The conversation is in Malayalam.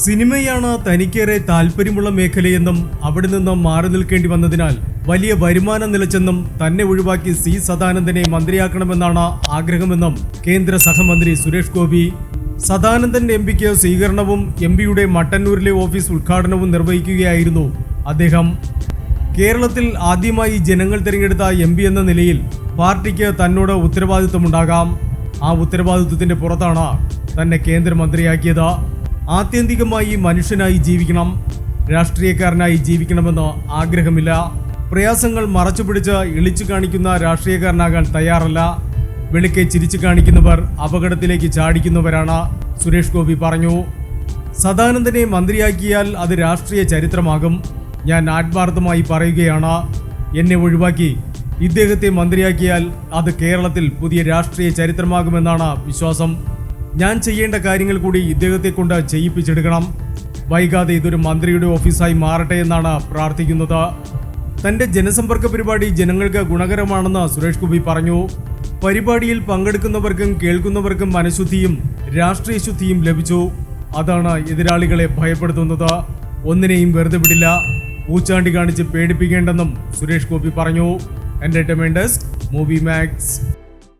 സിനിമയാണ് തനിക്കേറെ താല്പര്യമുള്ള മേഖലയെന്നും അവിടെ നിന്നും മാറി നിൽക്കേണ്ടി വന്നതിനാൽ വലിയ വരുമാനം നിലച്ചെന്നും തന്നെ ഒഴിവാക്കി സി സദാനന്ദനെ മന്ത്രിയാക്കണമെന്നാണ് ആഗ്രഹമെന്നും കേന്ദ്ര സഹമന്ത്രി സുരേഷ് ഗോപി. സദാനന്ദൻ എംപിക്ക് സ്വീകരണവും എംപിയുടെ മട്ടന്നൂരിലെ ഓഫീസ് ഉദ്ഘാടനവും നിർവഹിക്കുകയായിരുന്നു അദ്ദേഹം. കേരളത്തിൽ ആദ്യമായി ജനങ്ങൾ തിരഞ്ഞെടുത്ത എംപി എന്ന നിലയിൽ പാർട്ടിക്ക് തന്നോട് ഉത്തരവാദിത്വമുണ്ടാകാം. ആ ഉത്തരവാദിത്വത്തിന്റെ പുറത്താണ് തന്നെ കേന്ദ്രമന്ത്രിയാക്കിയത്. ആത്യന്തികമായി മനുഷ്യനായി ജീവിക്കണം, രാഷ്ട്രീയക്കാരനായി ജീവിക്കണമെന്ന് ആഗ്രഹമില്ല. പ്രയാസങ്ങൾ മറച്ചുപിടിച്ച് ഇളിച്ചു കാണിക്കുന്ന രാഷ്ട്രീയക്കാരനാകാൻ തയ്യാറല്ല. വെളുക്കെ ചിരിച്ചു കാണിക്കുന്നവർ അപകടത്തിലേക്ക് ചാടിക്കുന്നവരാണ്, സുരേഷ് ഗോപി പറഞ്ഞു. സദാനന്ദനെ മന്ത്രിയാക്കിയാൽ അത് രാഷ്ട്രീയ ചരിത്രമാകും. ഞാൻ ആത്മാർത്ഥമായി പറയുകയാണ്, എന്നെ ഒഴിവാക്കി ഇദ്ദേഹത്തെ മന്ത്രിയാക്കിയാൽ അത് കേരളത്തിൽ പുതിയ രാഷ്ട്രീയ ചരിത്രമാകുമെന്നാണ് വിശ്വാസം. ഞാൻ ചെയ്യേണ്ട കാര്യങ്ങൾ കൂടി ഇദ്ദേഹത്തെ കൊണ്ട് ചെയ്യിപ്പിച്ചെടുക്കണം. വൈകാതെ ഇതൊരു മന്ത്രിയുടെ ഓഫീസായി മാറട്ടെ എന്നാണ് പ്രാർത്ഥിക്കുന്നത്. തന്റെ ജനസമ്പർക്ക പരിപാടി ജനങ്ങൾക്ക് ഗുണകരമാണെന്ന് സുരേഷ് ഗോപി പറഞ്ഞു. പരിപാടിയിൽ പങ്കെടുക്കുന്നവർക്കും കേൾക്കുന്നവർക്കും മനഃശുദ്ധിയും രാഷ്ട്രീയ ശുദ്ധിയും ലഭിച്ചു. അതാണ് എതിരാളികളെ ഭയപ്പെടുത്തുന്നത്. ഒന്നിനെയും വെറുതെ വിടില്ല, ഊച്ചാണ്ടി കാണിച്ച് പേടിപ്പിക്കേണ്ടെന്നും സുരേഷ് ഗോപി പറഞ്ഞു. Entertainment desk, Movie max.